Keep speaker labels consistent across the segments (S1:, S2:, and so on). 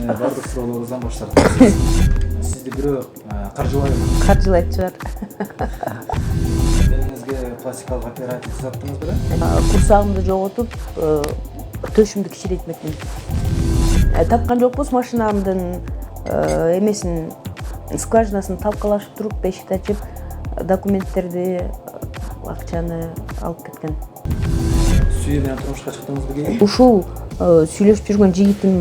S1: бардык суроолорубуздан баш тартабыз. Сизди бирөө каржылайбы?
S2: Каржылайт чыгар.
S1: Белиңизге пластикалык операция жасаттыңыз беле?
S2: Курсагымды жоготуп, төшүмдү кичирейтмекмин. Тапкан жокпуз машинамдын эмесин, скважинасын талкалашып туруп, бешикти ачып, документтерди, акчаны алып кеткен.
S1: Сүйүү менен турмушка чыктыңызбы кийин?
S2: Ушул сүйлөшүп жүргөн жигитим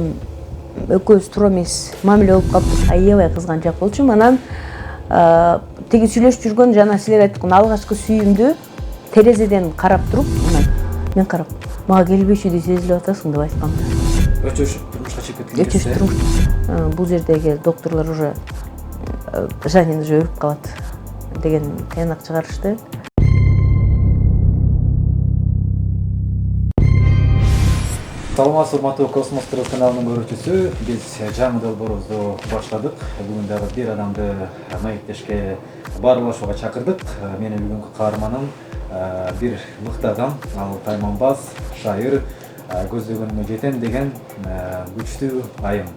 S2: экөөбүз туура эмес мамиле болуп калыптыр. Аябай кызганчаак болчумун. Анан тиги сүйлөшүп жүргөн жана силер айткан алгачкы сүйүүмдү терезеден карап туруп, мен карап, мага келбешүүдү сезилип атасың деп айткам.
S1: Өчөшүп турмушка чыгып кеткен кезде.
S2: Өчөшүп турмуш. Бул жердеги доктурлар уже жанын уже өлүп калат деген тыянак чыгарышты.
S1: Саламатсызбы, урматтуу Космос ТВ каналынын көрүүчүсү. Биз жаңы долбоорубузду баштадык. Бүгүн дагы бир адамды маектешке баарлашууга чакырдык. Менин бүгүнкү каарманым бир мыкты адам, ал тайманбаз, шайыр, көздөгөнүмө жетем деген күчтүү айым.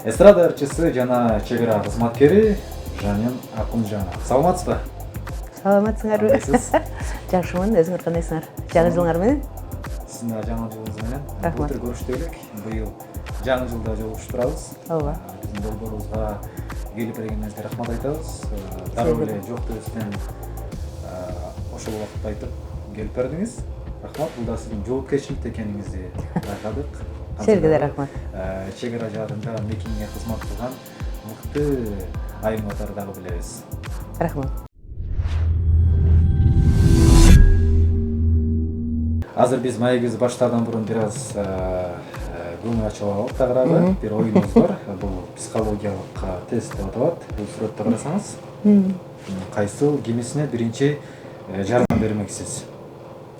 S1: Эстрада ырчысы жана чек ара кызматкери Жанин Акунжанова. Саламатсызбы?
S2: Саламатсыңарбы? Жакшымын, өзүңөр кандайсыңар? Жаңы жылыңар менен?
S1: Сиздин жаңы жылыңыз менен.
S2: Рахмат.
S1: Былтыр көрүштүк элек. Быйыл жаңы жылда жолугушуп турабыз.
S2: Ооба.
S1: Биздин долбоорубузга келип бергениңизге рахмат айтабыз. Дагы эле жок дебестен ошол убакытта айтып келип бердиңиз. Рахмат. Бул да сиздин жоопкерчиликте экениңизди байкадык.
S2: Силерге да рахмат.
S1: Чек ара жаатында мекенге кызмат кылган мыкты айым катары дагы билебиз.
S2: Рахмат.
S1: Азыр биз маегибизди баштаардан мурун бир аз көңүл ачып алалык тагыраагы. Бир оюнубуз бар. Бул психологиялык тест деп аталат. Бул сүрөттө карасаңыз, кайсыл кимисине биринчи жардам бермексиз.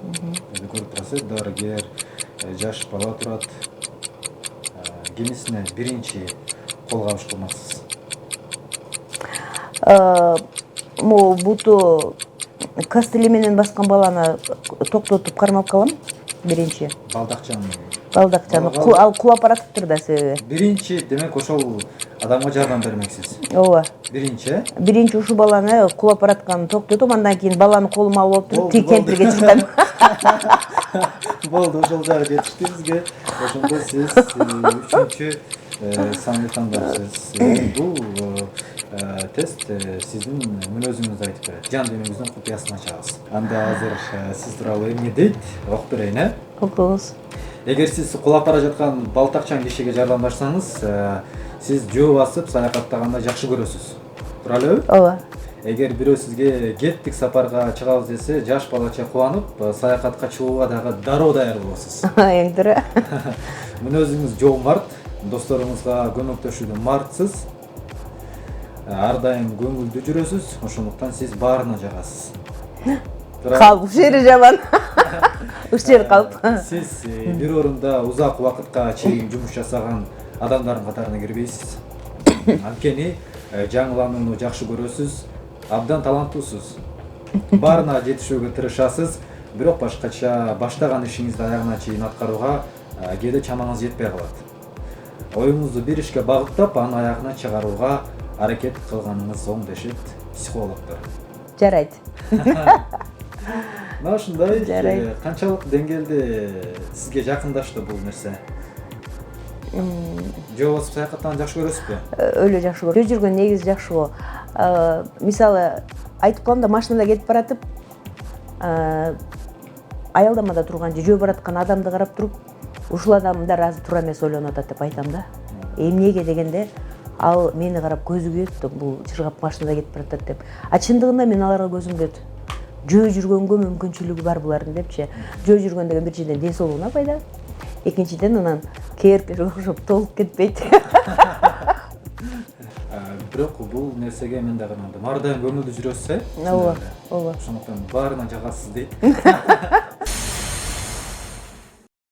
S1: Өзү көрүп турасыз, дарыгер, жаш бала турат. Кимисине биринчи кол кабыш кылмаксыз.
S2: Могу буту кастели менен баскан баланы токтотуп кармап калам биринчи. Балдакчаны ал кулап баратыптыр да себеби.
S1: Биринчи демек ошол адамга жардам бермексиз.
S2: Ооба.
S1: Биринчи?
S2: Биринчи ушул баланы кулап баратканын токтотуп, андан кийин баланы колума алып туруп, кемпирге чыккан.
S1: Болду, ошол жагы жетишти бизге. Ошондо сиз үчүнчү санды тандапсыз. Бул тест сиздин мүнөзүңүздү айтып берет. Жан денеңиздин купуясын ачабыз. Анда азыр сиз тууралуу эмне дейт? Окуп берейин, э?
S2: Окуңуз.
S1: Эгер сиз кулап бара жаткан балтакчан кишиге жардамдашсаңыз, сиз жөө басып саякаттаганда жакшы көрөсүз. Туура элеби?
S2: Ооба.
S1: Эгер бирөө сизге кеттик сапарга чыгабыз десе, жаш балача кубанып, саякатка чыгууга дагы дароо даяр болосуз.
S2: Эң туура.
S1: Мүнөзүңүз жоомарт, досторуңузга көмөктөшүүдө мартсыз. Ар дайым көңүлдүү жүрөсүз, ошондуктан сиз баарына жагасыз.
S2: Калп, ушери жаман. Ушер калп.
S1: Сиз бир орунда узак убакытка чейин жумуш жасаган адамдардын катарына кирбейсиз. Анткени жаңыланууну жакшы көрөсүз, абдан таланттуусуз. Баарына жетишүүгө тырышасыз, бирок башкача баштаган ишиңизди аягына чейин аткарууга кээде чамаңыз жетпей калат. Оюңузду бир ишке багыттап, аны аягына чыгарууга аракет кылганыңыз оң дешет психологдор.
S2: Жарайт.
S1: Мына ушундай канчалык деңгээлде сизге жакындашты бул нерсе? Жөө басып саякаттаган жакшы көрөсүзбү?
S2: Өлө жакшы көрөм. Жөө жүргөн негизи жакшы го. Мисалы, айтып калам да, машинада кетип баратып, аялдамада турган же жөө бараткан адамды карап туруп, ушул адам да ыраазы туура эмес ойлонуп атат деп айтам да. Эмнеге дегенде, ал мени карап көзү күйөт, бул чыргап машинада кетип баратат деп. А чындыгында мен аларга көзүм күйөт. Жөө жүргөнгө мүмкүнчүлүгү бар булардын депчи. Жөө жүргөн деген биринчиден ден соолугуна пайда. Экинчиден анан керпирге окшоп толуп кетпейт.
S1: Бирок бул нерсеге мен дагы ынандым. Ар дайым көңүлдүү жүрөсүз, э?
S2: Ооба, ооба.
S1: Ошондуктан баарына жагасыз дейт.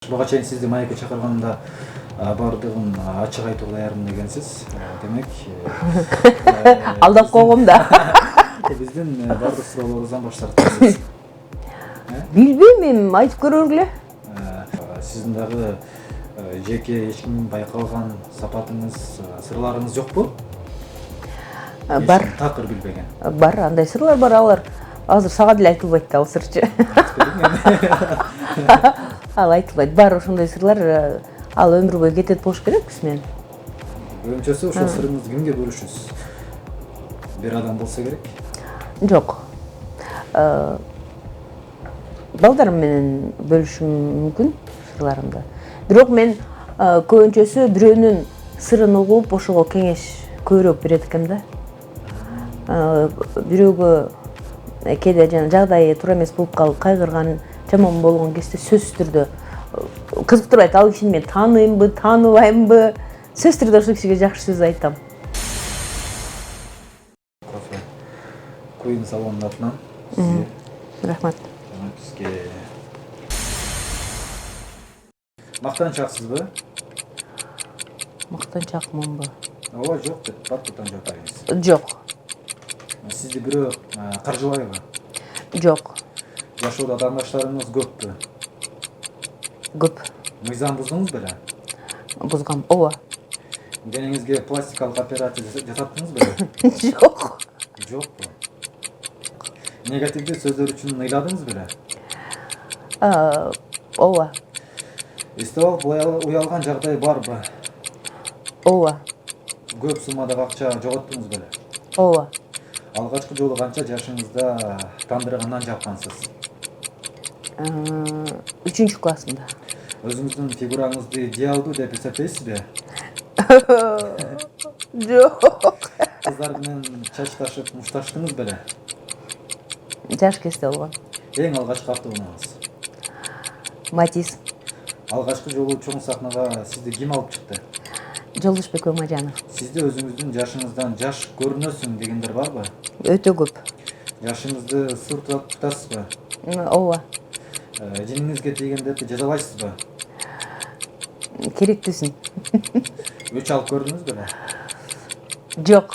S1: Буга чейин сизди маекке чакырганда бардыгын ачык айтууга даярмын дегенсиз. Демек,
S2: алдап койгом да.
S1: Биздин бардык суроолорубуздан баш тартабыз.
S2: Билбейм, айтып көрөлгүлө.
S1: Сиздин дагы жеке эч ким байкалган сапатыңыз, сырларыңыз жокпу?
S2: Бар.
S1: Такыр билбеген.
S2: Бар, андай сырлар бар, алар азыр сага деле айтылбайт да, ал сырчы. Ал айтылбайт. Бар ошондой сырлар, ал өмүр бою кетет болуш керекпиз мен.
S1: Көбүнчөсү ошол сырыңызды кимге бөлүшөсүз? Бир адам болсо керек.
S2: Жок. Балдарым менен бөлүшүм мүмкүн сырларымды. Бирок мен көбүнчөсү бирөөнүн сырын угуп, ошого кеңеш көбүрөөк берет экем да. Бирөөгө кээде жагдайы туура эмес болуп калып, кайгырган, жаман болгон кезде сөзсүз түрдө кызыктырбайт, ал кишини мен тааныймбы, тааныбаймбы, сөзсүз түрдө ошол кишиге жакшы сөз айтам.
S1: Куин салонунун атынан сизге
S2: Рахмат.
S1: сизге мактанчаксызбы?
S2: Мактанчакмынбы?
S1: Ооба, жок деп баттан жооп бериңиз.
S2: Жок.
S1: Сизди бирөө каржылайбы?
S2: Жок.
S1: Жашоодо адамдаштарыңыз көппү?
S2: Көп.
S1: Мыйзам буздуңуз беле?
S2: Бузгам. Ооба.
S1: Денеңизге пластикалык операция жасаттыңыз беле?
S2: Жок.
S1: Жокпу? Негативдүү сөздөр үчүн ыйладыңыз беле?
S2: Ооба.
S1: Эстеп алып уялган жагдай барбы?
S2: Ооба.
S1: Көп суммадагы акча жоготтуңуз беле?
S2: Ооба.
S1: Алгачкы жолу канча жашыңызда тандыргандан жапкансыз?
S2: 3 классымда.
S1: Өзүңүздүн фигураңызды идеалдуу деп эсептейсизби?
S2: Жок.
S1: Кыздар менен чачташып, мушташтыңыз беле?
S2: Жаш кезде болгон.
S1: Эң алгачкы автоунааңыз?
S2: Матис.
S1: Алгачкы жолу чоң сахнага сизди ким алып чыкты?
S2: Жолдошбек Өмажанов.
S1: Сизде өзүңүздүн жашыңыздан жаш көрүнөсүң дегендер барбы?
S2: Өтө көп.
S1: Жашыңызды сыр тутасызбы?
S2: Ооба.
S1: Жиниңизге тийгендерди жазалайсызбы?
S2: Керектүүсүн.
S1: Өч алып көрдүңүз беле?
S2: Жок.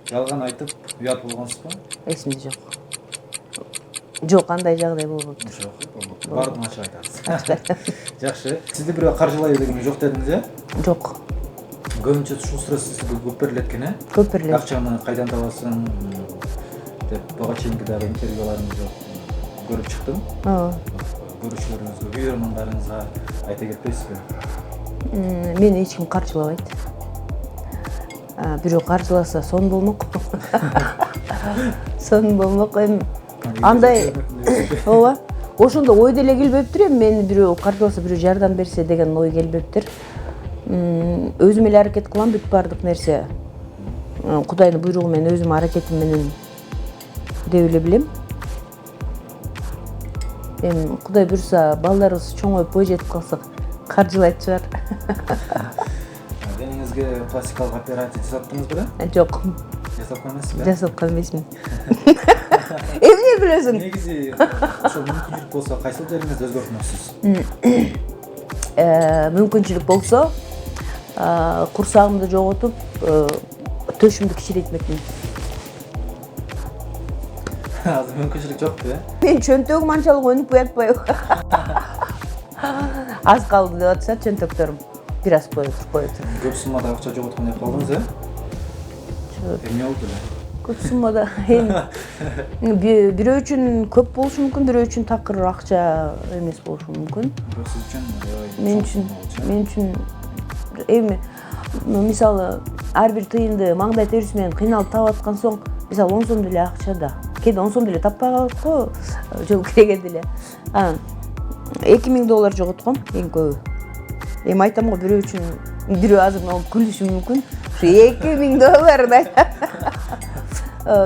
S1: Жалган айтып, уят болгонсузбу?
S2: Эсимде жок. Жок, андай жагдай болбоптур.
S1: Жок, баардыгын ачык айтасыз. Жакшы. Сизди бирөө каржылай берген жок дедиңиз, э?
S2: Жок.
S1: Көбүнчө ушул сүрө сизге көп берилет экен, э?
S2: Көп берилет.
S1: Акчаны кайдан табасың деп буга чейинки дагы интервьюларыңызды көрүп чыктым. Көрүүчүлөрүңүзгө, көрөрмандарыңызга айта кетпейсизби?
S2: Мени эч ким каржылабайт. Бирөө каржыласа сон болмок. Сон болмок эми. Андай, ооба. Ошондо ой деле келбептир эми, мени бирөө каржыласа, бирөө жардам берсе деген ой келбептир. Өзүм эле аракет кылам бүт баардык нерсе. Кудайдын буйругу менен, өзүм аракетим менен деп эле билем. Эми Кудай буйруса, балдарыбыз чоңоюп бой жетип калсак, каржылайт чыгар.
S1: Денеңизге пластикалык операция жасаттыңыз беле?
S2: Жок.
S1: Жасап эмессизби?
S2: Жасаткан эмесмин. Эмне билесиң?
S1: Негизи ошол мүмкүнчүлүк болсо кайсыл жериңизди өзгөртмөксүз?
S2: Мүмкүнчүлүк болсо, курсагымды жоготуп, төшүмдү кичирейтмекмин.
S1: Азыр мүмкүнчүлүк жокпу, э?
S2: Мен чөнтөгүм анчалык өнүкпөй атпайбы? Аз калды деп атышат чөнтөктөрүм. Бир аз коюп туруп.
S1: Көп суммада акча жоготкон деп калдыңыз, э? Эмне болду эле?
S2: Көп суммада бирөө үчүн көп болушу мүмкүн, бирөө үчүн такыр акча эмес болушу мүмкүн.
S1: Бирок сиз
S2: Мен
S1: үчүн
S2: үчүн эми мисалы ар бир тыйынды маңдай терisi менен кыйналып таап аткан соң, мисалы 10 сом деле акча да. Кээде 10 сом деле таппай калат го, жол келгенде эле. $2000 жоготком эң көбү. Эми айтам го, бирөө үчүн бирөө азыр болуп күлүшү мүмкүн. Ушу $2000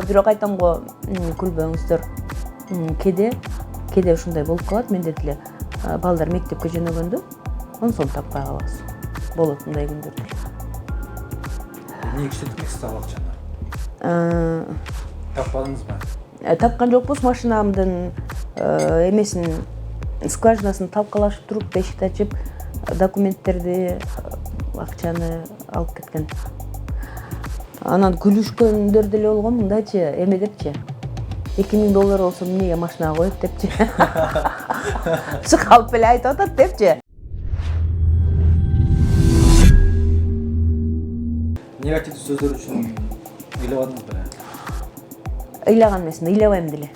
S2: бирок айтам го, күлбөңүздөр. Кээде ушундай болуп калат, менде деле балдар мектепке жөнөгөндө 10 сом таппай калабыз. Болот мындай күндөрдө.
S1: Эмне иштеттиңиз ал акчаны? Таппадыңызбы?
S2: Тапкан жокпуз, машинамдын эмесин, скважинасын талкалашып туруп, эшикти ачып, документтерди, акчаны алып кеткен. Анан күлүшкөндөр деле болгон, мындайчы, эме депчи. $2000 болсо эмнеге машинага коет депчи. Чыкалып эле айтып атат депчи.
S1: негативдүү сөздөр үчүн ыйлабадыңыз беле?
S2: Ыйлаган эмесмин, ыйлабайм деле.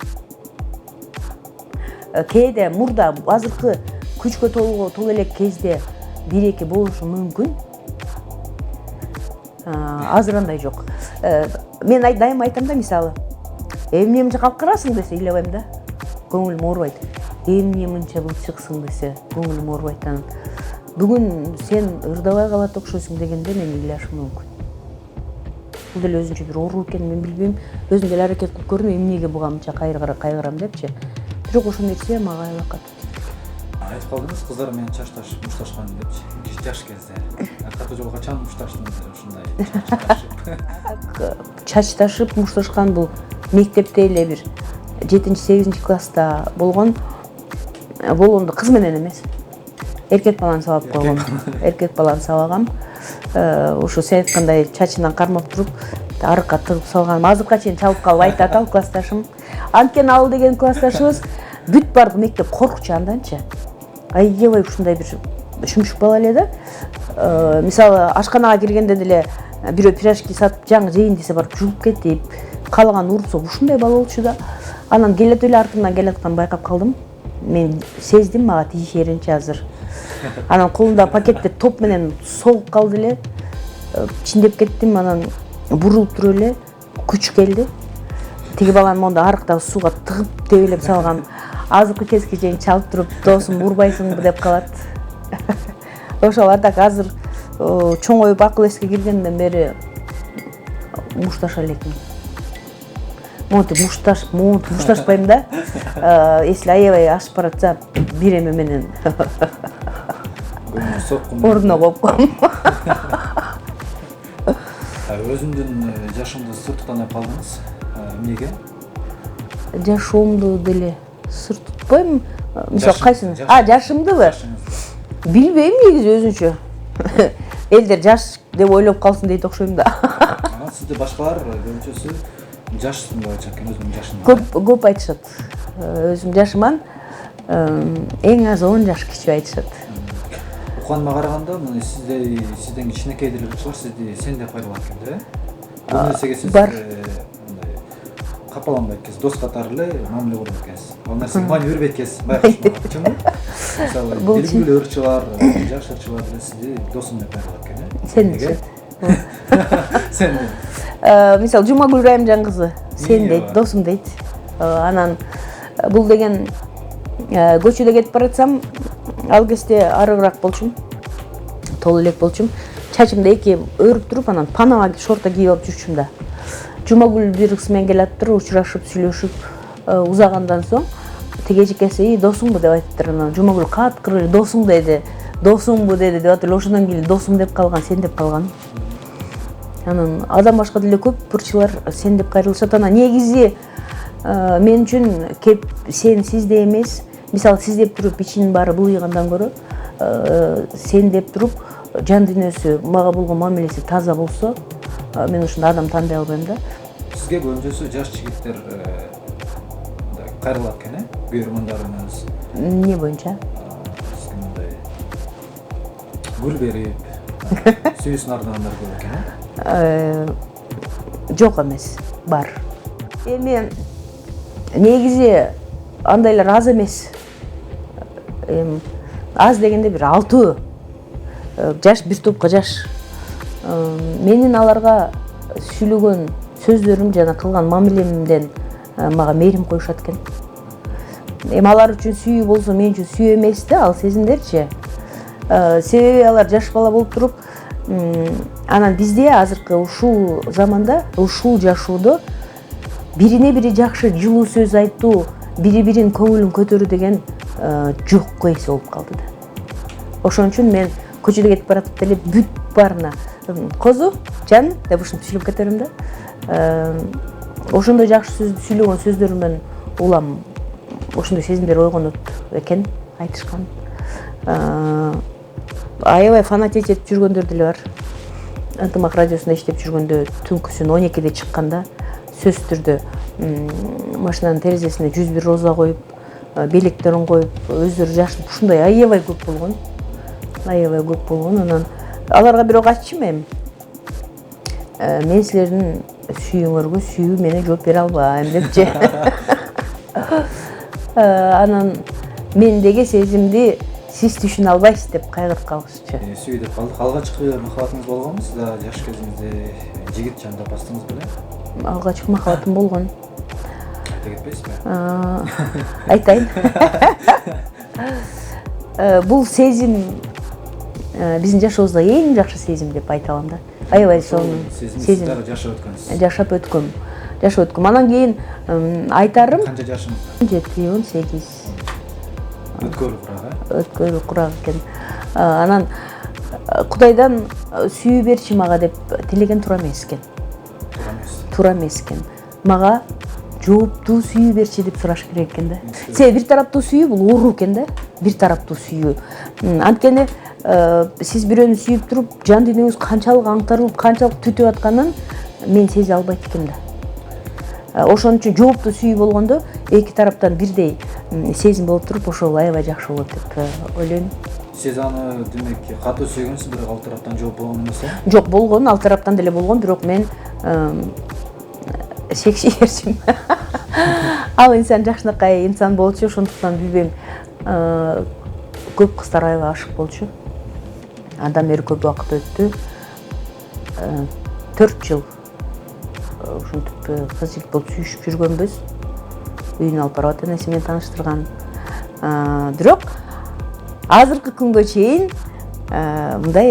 S2: Кээде мурда азыркы күчкө толо элек кезде бир эки болушу мүмкүн. Азыр андай жок. Мен дайым айтам да, мисалы, эмне мынча калып карасың десе ыйлабайм да. Көңүлүм оорубайт. Эмне мынча былчыксың десе көңүлүм оорубайт. Бүгүн сен ырдабай калат окшойсуң дегенде мен ыйлашым мүмкүн. Бул деле өзүнчө бир оору экенин мен билбейм. Өзүм деле аракет кылып көрдүм, эмнеге буга мынча кайгырам депчи. Бирок ошону нерсе мага аябай катуу тийди.
S1: Айтып калдыңыз, кыздар менен чачташып, мушташкан депчи. Жаш кезде. Катуу жолго качан мушташтыңыз ушундай чачташып?
S2: Чачташып, мушташкан бул мектепте эле бир 7-8 класста болгондо кыз менен эмес. Эркек баланы сабап койгом. Эркек баланы сабагам. Ушу сен айткандай чачынан кармап туруп, арыкка тыгып салган. Азыркыга чейин чалып калып айтат ал классташым. Анткени ал деген классташыбыз бүт барды мектеп коркчу анданчы. Аябай ушундай бир шүмшүк бала эле да. Мисалы ашканага киргенде деле бирөө пирожки сатып жаңы жейин десе барып жууп кетип, калаган уруксо ушундай бала болчу да. Анан келет эле артымдан келатканын байкап калдым. Мен сездим, мага тиешеринчи азыр. Анан колумда пакетте топ менен согуп калды эле. Чиндеп кеттим, анан бурулуп туруп эле күч келди. Тиги баланы монда арыктагы сууга тыгып тебелеп салгам. Азыркы кезге чейин чалып туруп, досум урбайсыңбы деп калат. Ошолар так азыр чоңоюп акыл эске киргенден бери мушташа элекмин. Монтип мушташпайм да. Если аябай ашып баратса, бир эме менен ордуна коюп коем.
S1: Өзүңдүн жашыңды сыр тута калдыңыз. Эмнеге?
S2: Жашоомду деле сыр тутпойм. Мисалы кайсын? Жашымдыбы? Билбейм негизи өзүнчө. Элдер жаш деп ойлоп калсын дейт окшойм да.
S1: Сизди башкалар көбүнчөсү жашсың деп айтышат экен, өзүнүн жашын.
S2: Көп айтышат. Өзүм жашыман эң аз 10 жаш кичүү айтышат.
S1: Укканыма караганда, сизден кичинекей деле кылчылар сизди сен деп кайрылат экен да. Бул нерсеге сиз капаланбайт экенсиз, дос катары эле мамиле кылат экенсиз. Ал нерсеге маани бербейт экенсиз, байкашмакчымы? Мисалы, белгилүү ырчылар, жаш ырчылар деле сизди досум деп кайрылат экен,
S2: Сен дешет.
S1: Сен.
S2: Мисалы, Жумагүл Райымжан кызы сен дейт, досум дейт. Анан бул деген көчөдө кетип баратсам, ал кезде арыгыраак болчумун. Толу элек болчумун. Чачымды эки өрүп туруп, анан панама шорта кийип алып жүрчүмүн да. Жумагүл бир кыз менен келаттыр, учурашып, сүйлөшүп, узагандан соң тиги эжекеси досуңбу деп айтыптыр. Анан Жумагүл каткыр досуң деди. Досуңбу деди деп атыр. Ошондон кийин досум деп калган, сен деп калган. Анан адам башка деле көп ырчылар сен деп кайрылышат. Анан негизи мен үчүн кеп сен сизде эмес, мисалы сиз деп туруп ичинин баары былыйгандан көрө сен деп туруп жан дүйнөсү, мага болгон мамилеси таза болсо, мен ушундай адам тандай албайм да.
S1: Сизге көбүнчөсү жаш жигиттер кайрылат экен, көрөрмандарыңыз.
S2: Эмне боюнча?
S1: Сизге мындай гүл берип, сүйүүсүн арнагандар көп экен.
S2: Жок эмес, бар. Эми негизи андайлар аз эмес. Аз дегенде бир 6 жаш, бир топко жаш. Менин аларга сүйлөгөн сөздөрүм жана кылган мамилемден мага мээрим коюшат экен. Эми алар үчүн сүйүү болсо, мен үчүн сүйүү эмес да, ал сезимдерчи. Себеби алар жаш бала болуп туруп, анан бизде азыркы ушул заманда, ушул жашоодо бирине бири жакшы жылуу сөз айтуу, бири-бирин көңүлүн көтөрүү деген жокко эсе болуп калды да. Ошон үчүн мен көчөдө кетип баратып деле бүт баарына козу, жан деп ушинтип сүйлөп кетерим да. Ошондой жакшы сөздү сүйлөгөн сөздөрүмөн улам ошондой сезимдер ойгонот экен, айтышкан. Аябай фанатеть этип жүргөндөр деле бар. Ынтымак радиосунда иштеп жүргөндө түнкүсүн 12-де чыкканда сөзсүз түрдө машинанын терезесине 101 роза коюп, белектерин коюп, өздөрү жашынып ушундай аябай көп болгон. Анан аларга бирок айтчумун эми. мен силердин сүйүүңөргө сүйүү менен жооп бере албайм депчи. Анан мендеги сезимди сиз түшүнө албайсыз деп кайгырып калышчу.
S1: Сүйүү деп калдык. Алгачкы махабатыңыз болгонбу сизда жаш кезиңизде жигит жанында бастыңыз беле?
S2: Алгачкы махабатым болгон.
S1: Айта кетпейсизби?
S2: Айтайын. Бул сезим биздин жашообузда эң жакшы сезим деп айта алам да. Аябай сонун
S1: сезим дагы жашап өткөнсүз.
S2: Жашап өткөм. Анан кийин айтарым
S1: Канча жашыңызда?
S2: 7-18.
S1: Өткөрү курак,
S2: Өткөрү курак экен. Анан Кудайдан сүйүү берчи мага деп тилеген туура эмес экен. Туура эмес экен. Мага жооптуу сүйүү берчи деп сураш керек экен да. Себеби бир тараптуу сүйүү бул оору экен да. Бир тараптуу сүйүү. Анткени сиз бирөөнү сүйүп туруп, жан дүйнөңүз канчалык аңтарылып, канчалык түтүп атканын мен сезе албайт экем да. Ошон үчүн жооптуу сүйүү болгондо эки тараптан бирдей сезим болуп туруп, ошол аябай жакшы болот деп ойлойм.
S1: Сиз аны демек катуу сүйгөнсүз, бирок ал тараптан жооп болгон эмес э?
S2: Жок, болгон, ал тараптан деле болгон, бирок мен секси берчим. Ал инсан жакшынакай инсан болчу, ошондуктан билбейм, көп кыздар аябай ашык болчу. Андан бери көп убакыт өттү. 4 жыл ушинтип кыз жигит болуп сүйүшүп жүргөнбүз. Үйүнө алып барып ата энеси менен тааныштырган. Бирок азыркы күнгө чейин мындай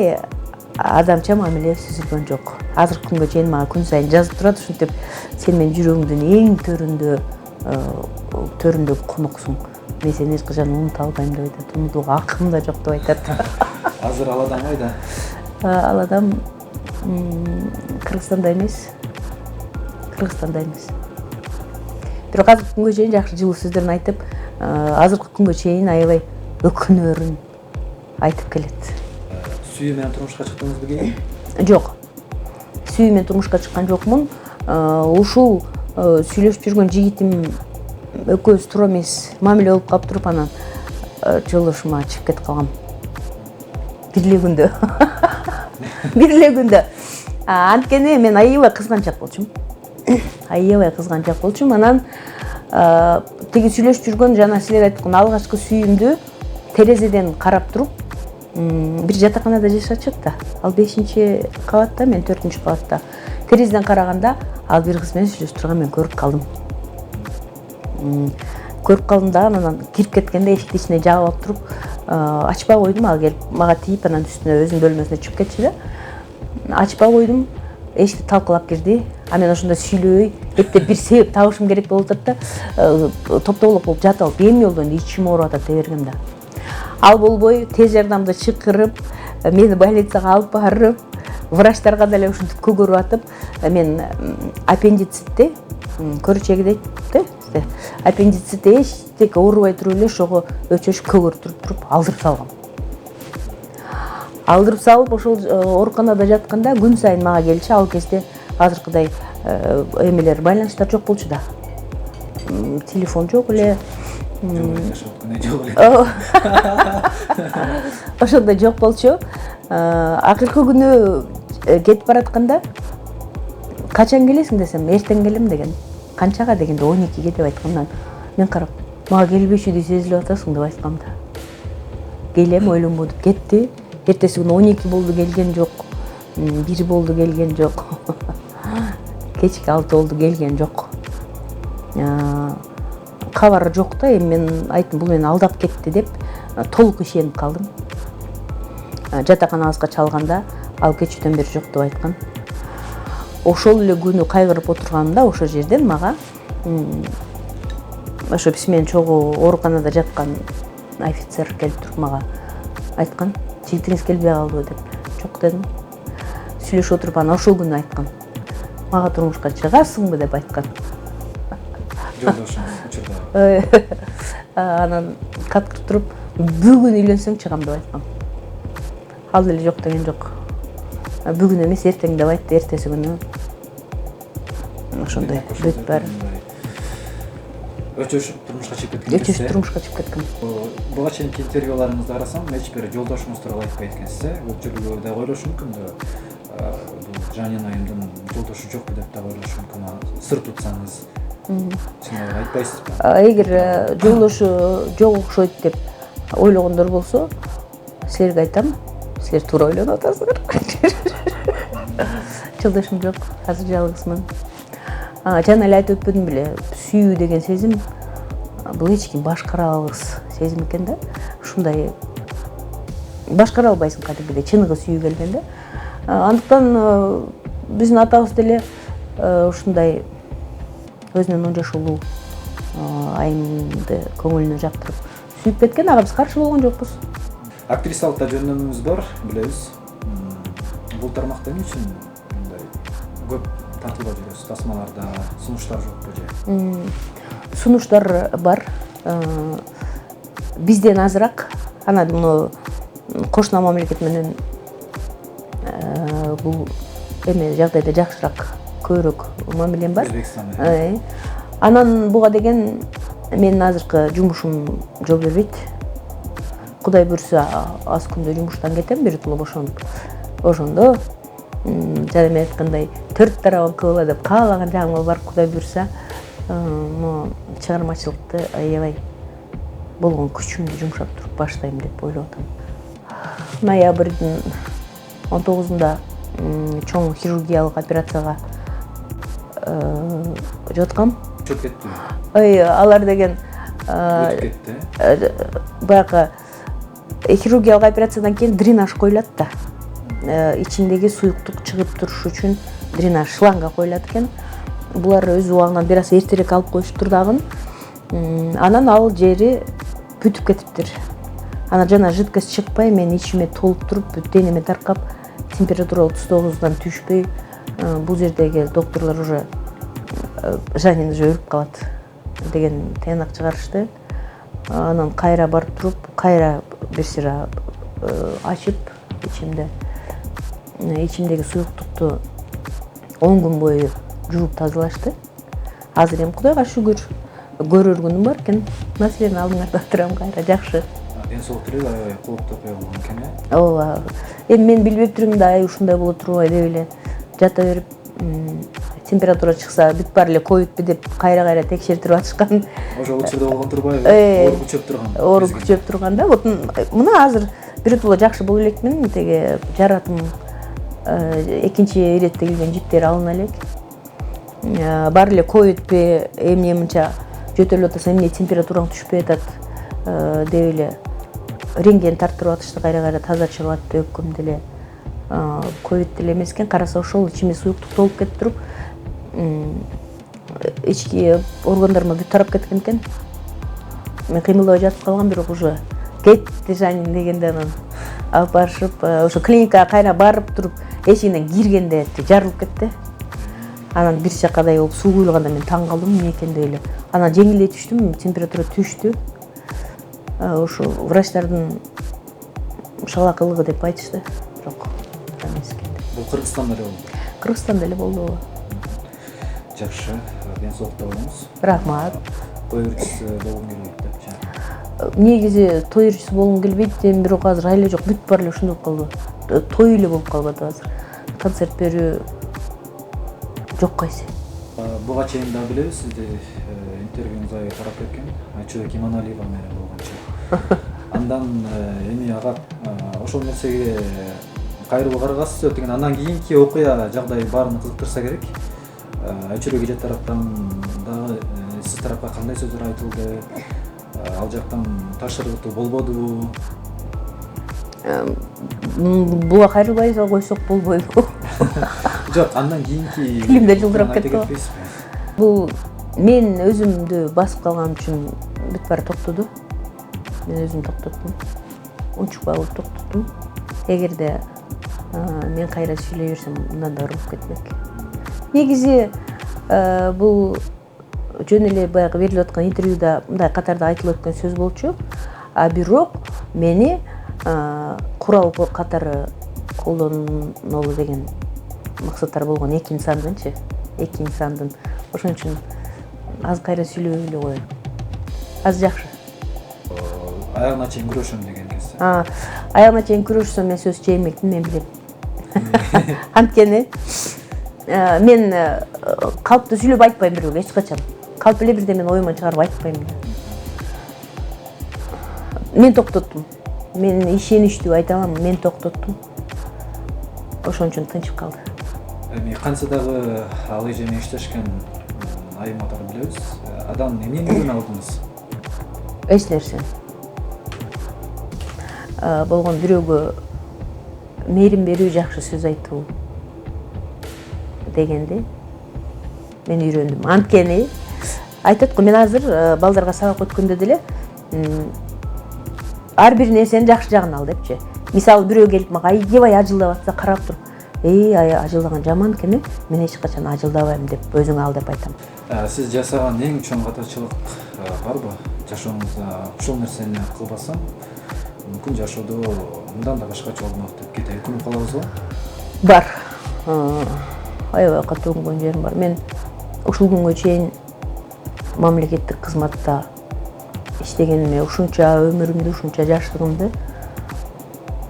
S2: адамча мамиле түзүлгөн жок. Азыркы күнгө чейин мага күн сайын жазып турат, ушинтип сен менин жүрөгүмдүн эң төрүндө коноксуң. Мен сени эч качан унута албайм деп айтат. Унутууга акылым да жок деп айтат.
S1: Азыр ал адам кайда?
S2: Ал адам Кыргызстанда эмес. Бирок азыркы күнгө чейин жакшы жылуу сөздөрүн айтып, азыркы күнгө чейин аябай өкүнөрүн айтып келет.
S1: Сүйүү менен турмушка чыктыңызбы кийин?
S2: Жок. Сүйүү менен турмушка чыккан жокмун. Ушул сүйлөшүп жүргөн жигитим экөөбүз туура эмес мамиле болуп калып туруп, анан жолдошума чыгып кетип калгам. Бир эле күндө. Анткени мен аябай кызганчак болчумун. Анан тиги сүйлөшүп жүргөн, жана силер айткан алгачкы сүйүүмдү терезеден карап туруп, бир жатаканада жашачык да. Ал 5-кабатта, мен 4-кабатта. Терезеден караганда ал бир кыз менен сүйлөшүп турган мен көрүп калдым. Да, анан кирип кеткенде эшиктин ичине жаап алып туруп, ачпай койдум, ал келип мага тийип, анан үстүнө өзүнүн бөлмөсүнө чыгып кетчү да. Ачпай койдум, эшикти талкалап кирди. Мен ошондо сүйлөбөй, эптеп бир себеп табышым керек болуп атат да, топтолук болуп жатып алып, эмне болду, ичим ооруп атат деп бергем да. Ал болбой, тез жардамды чакырып, мени больницага алып барып, врачтарга деле ушинтип көгөрүп атып, мен аппендицитти, көрүчеги дейт, аппендицитти эчтеке оорубай туруп эле ошого өчөшүп көгөрүп туруп алдырып салгам. Алдырып салып, ошол ооруканада жатканда күн сайын мага келчү. Ал кезде азыркыдай эмелер, байланыштар жок болчу да. Телефон жок эле. Ошондой жок болчу. Акыркы күнү кетип баратканда, качан келесиң десем, эртең келем деген. Канчага дегенде 12-ге деп айткандан, мен карап, мага келбешүүдү сезилип атасың деп айткам да. Келем, ойлонбо деп кетти. Эртеси күнү 12 болду, келген жок. 1 болду, келген жок. Кечки 6 болду, келген жок. Кабары жок да, эми мен айттым, бул мени алдап кетти деп толук ишенип калдым. Жатаканабызга чалганда ал кечүүдөн бери жок деп айткан. Ошол эле күнү кайгырып отурганымда ошол жерден мага ошо биз менен чогуу ооруканада жаткан офицер келип туруп мага айткан, жигитиңиз келбей калдыбы деп. Жок дедим. Сүйлөшүп отуруп анан ошол күнү айткан. Мага турмушка чыгасыңбы деп айткан.
S1: Жолдошуңуз учурда.
S2: Анан каткырып туруп, бүгүн үйлөнсөң чыгам деп айткан. Ал деле жок деген жок. Бүгүн эмес, эртең деп айтты, эртеси күнү. Ошондой бүт баары.
S1: Өчөшүп турмушка чыгып кеткен.
S2: Өчөшүп турмушка чыгып кеткен.
S1: Буга чейинки интервьюларыңызды карасам, эч бир жолдошуңуз тууралуу айтпайт экенсиз, Көп жерлерде ойлошу мүмкүн да. жанин айымдын жолдошу жокпу деп дагы ойлошу мүмкүн. Сыр тутсаңыз чындап айтпайсызбы?
S2: Эгер жолдошу жок окшойт деп ойлогондор болсо, силерге айтам, силер туура ойлонуп атасыздар. Жолдошум жок, азыр жалгызмын. Жана эле айтып өтпөдүм беле, сүйүү деген сезим бул эч ким башкара албас сезим экен да. Ушундай башкара албайсың кадимгидей чыныгы сүйүү келгенде. Андыктан биздин атабыз деле ушундай өзүнөн 10 жаш улуу айымды көңүлүнө жактырып сүйүп кеткен. Ага биз каршы болгон жокпуз.
S1: Актрисалыкта жөндөмүңүз бар, билебиз. Бул тармакта эмне үчүн мындай көп тартылбай жүрөсүз? Тасмаларда сунуштар жокпу же?
S2: Сунуштар бар. Бизден азыраак. Ана муну кошуна мамлекет менен бул эме жагдайда жакшыраак, көбүрөөк мамилем бар.
S1: Өзбекстанда.
S2: Анан буга деген менин азыркы жумушум жол бербейт. Кудай буйрса, аз күндө жумуштан кетем, биротоло бошондо. Жана мен айткандай 4 тараbanкы боло деп каалаган жагыма барып Кудай буйрса, чыгармачылыкты аябай болгон күчүмдү жумшап туруп баштайм деп ойлоп атам. Ноябрдын 19-унда чоң хирургиялык операцияга жаткам.
S1: Чөп кетти.
S2: Алар деген
S1: кетти.
S2: Баягы хирургиялык операциядан кийин дренаж коюлат да. Ичиндеги суюктук чыгып туруш үчүн дренаж шланга коюлат экен. Булар өз убагынан бир аз эртерээк алып коюшуптур дагы. Анан ал жери бүтүп кетиптир. Анан жана жидкость чыкпай, мен ичиме толуп туруп, бүт денеме таркап, температура 39-дан түшпөй, бул жердеги докторлор уже жанин уже өлүп калат деген тыянак чыгарышты. Анан кайра барып туруп, кайра бир сыра ачып, ичимдеги суюктукту 10 күн бою жууп тазалашты. Азыр эми Кудайга шүгүр көрөр күнүм бар экен. Мына силердин алдыңарда турам кайра жакшы.
S1: Ден соолук аябай кооптуу окуя болгон экен, э?
S2: Ооба. Эми мен билбеп турмун да, ушундай боло турбай деп эле жата берип, температура чыкса бүт баары эле ковидпи деп кайра текшертирип атышкан.
S1: Ошол учурда болгон турбайбы? Оор күчөп турган.
S2: Оор күчөп турган да. Вот мына азыр биротоло жакшы боло элекмин, теге жаратым экинчи иретте келген жиптер алына элек. Баары эле ковидпи, эмне мынча жөтөлүп атса, эмне температураң түшпөй атат деп эле рентген тартырып атышты, кайра таза чыгып атты өккөм деле. Ковид деле эмес экен, караса ошол ичиме суюктук толуп кетип туруп, ички органдарыма бүт тарап кеткен экен. Мен кыймылдабай жатып калгам, бирок уже кетти жанин дегенде анан алып барышып, ошо клиникага кайра барып туруп, эшигинен киргенде жарылып кетти. Анан бир чакадай болуп суу куйулганда мен таң калдым, эмне экен деп эле. Анан жеңилдей түштүм, температура түштү. Ошо врачтардын шалакылыгы деп айтышты, бирок эмес экен.
S1: Бул Кыргызстанда эле болду.
S2: Кыргызстанда эле болду.
S1: Жакшы, ден соолукта болуңуз.
S2: Рахмат.
S1: Той өрчүсү болгум келбейт деп.
S2: Негизи той өрчүсү болгум келбейт, бирок азыр айла жок, бүт баары эле ушундай болуп калды. Той эле болуп калбады азыр. Концерт берүү жок кайсы.
S1: Буга чейин да билебиз, сизди интервьюңуз аябай тарап кеткен. Чүбек Иманалиева менен болгончу. Андан эми ага ошол нерсеге кайрылуу карагасыз деген. Андан кийинки окуя жагдай баарын кызыктырса керек. Чүбек эже тараптан дагы сиз тарапка кандай сөздөр айтылды? Ал жактан ташыргытуу болбодубу?
S2: Буга кайрылбай койсок болбойбу.
S1: Жок, андан кийинки
S2: фильмдер жылдырап кетти. Бул мен өзүмдү басып калган үчүн бүт баары токтоду. Мен өзүм токтоттум. Унчукпай болуп токтоттум. Эгерде мен кайра сүйлөй берсем, мындан да урунуп кетмек. Негизи бул жөн эле баягы берилип аткан интервьюда мындай катарда айтылып өткөн сөз болчу. Бирок мени курал катары колдонолу деген максаттар болгон эки инсандын. Ошон үчүн аз кайра сүйлөбөй эле коеюн. Az жакшы.
S1: Аягына чейин күрөшөм деген кезде.
S2: Аягына чейин күрөшсөм мен сөз чеймекмин, мен билем. Анткени мен калпты сүйлөп айтпайм бирөөгө эч качан. Калп эле бирден мен оюман чыгарып айтпайм да. Мен токтоттум. Мен ишеничтүү айта алам, мен токтоттум. Ошон үчүн тынчып калды.
S1: Эми канча дагы ал эже менен иштешкен айыматарды билебиз. Адам эмнени үйрөнүп алдыңыз?
S2: Эч нерсе. Болгон бирөөгө мээрим берүү, жакшы сөз айтуу дегенди мен үйрөндүм. Анткени айтат го, мен азыр балдарга сабак өткөндө деле ар бир нерсенин жакшы жагын ал депчи. Мисалы бирөө келип мага аябай ажылдап атса карап туруп, ажылдаган жаман экен, мен эч качан ажылдабайм деп өзүң ал деп айтам.
S1: Сиз жасаган эң чоң катачылык барбы? Жашооңузда ушул нерсени кылбасам, мүмкүн жашоодо мындан да башкача болмок деп кете өкүнүп калабызбы?
S2: Бар. Аябай катуу өкүнгөн жерим бар. Мен ушул күнгө чейин мамлекеттик кызматта иштегениме, ушунча өмүрүмдү, ушунча жаштыгымды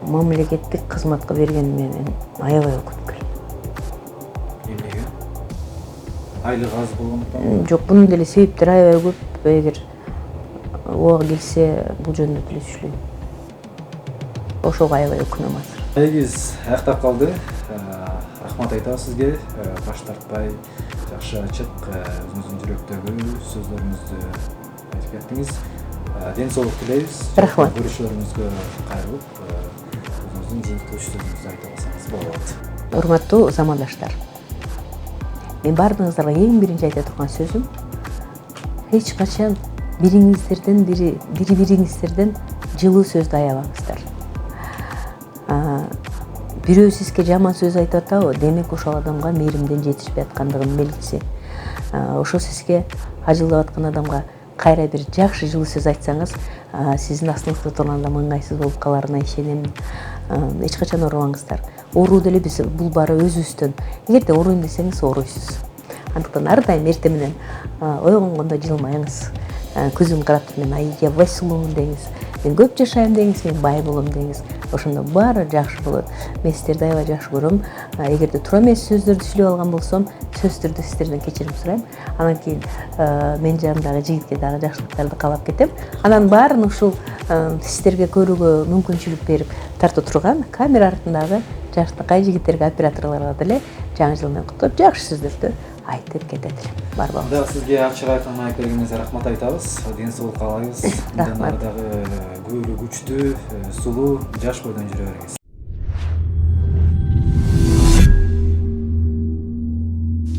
S2: мамлекеттик кызматка бергениме мен аябай өкүнүп келем.
S1: Эмнеге? Айлык аз болгондуктан?
S2: Жок, бунун деле себептери аябай көп. Эгер убагы келсе, бул жөнүндө деле сүйлөйм. Ошого аябай өкүнөм азыр.
S1: Эгиз аяктап калды. Рахмат айтабыз сизге. Баш тартпай, жакшы ачык өзүңүздүн жүрөктөгү сөздөрүңүздү айтып кеттиңиз. Ден соолук тилейбиз.
S2: Рахмат.
S1: Көрүшүлөрүңүзгө кайрылып, өзүңүздүн жыйынтык сөзүңүздү айта алсаңыз болот.
S2: Урматтуу замандаштар. Мен баарыңыздарга эң биринчи айта турган сөзүм, эч качан бири-бириңиздерден жылуу сөздү аябаңыздар. Бирөө сизге жаман сөз айтып атабы, демек ошол адамга мээримден жетишпей аткандыгынын белгиси. Ошо сизге ажылдап аткан адамга кайра бир жакшы жылуу сөз айтсаңыз, сиздин астыңызда турган адам ыңгайсыз болуп каларына ишенем. Эч качан урубаңыздар. Уруу деле биз бул баары өзүбүздөн. Эгерде уруйм десеңиз уруйсуз. Андыктан ар дайым эртең менен ойгонгондо жылмайыңыз. Көзүңү карап туруп мен аябай сулуумун деңиз. Мен көп жашайм деңиз, мен бай болом деңиз. Ошондо баары жакшы болот. Мен сиздерди аябай жакшы көрөм. Эгерде туура эмес сөздөрдү сүйлөп алган болсом, сөзсүз түрдө сиздерден кечирим сурайм. Анан кийин мен жанымдагы жигитке дагы жакшылыктарды каалап кетем. Анан баарын ушул сиздерге көрүүгө мүмкүнчүлүк берип тартып турган камера артындагы жаштыкай жигиттерге, операторлорго деле жаңы жыл менен куттуп, жакшы сөздөрдү айтып кетет элем. Барбы?
S1: Да, сизге ачык айткан маек бергениңизге рахмат айтабыз. Ден соолук каалайбыз.
S2: Рахмат.
S1: Дагы көбүрөөк күчтүү, сулуу, жаш бойдон жүрө бериңиз.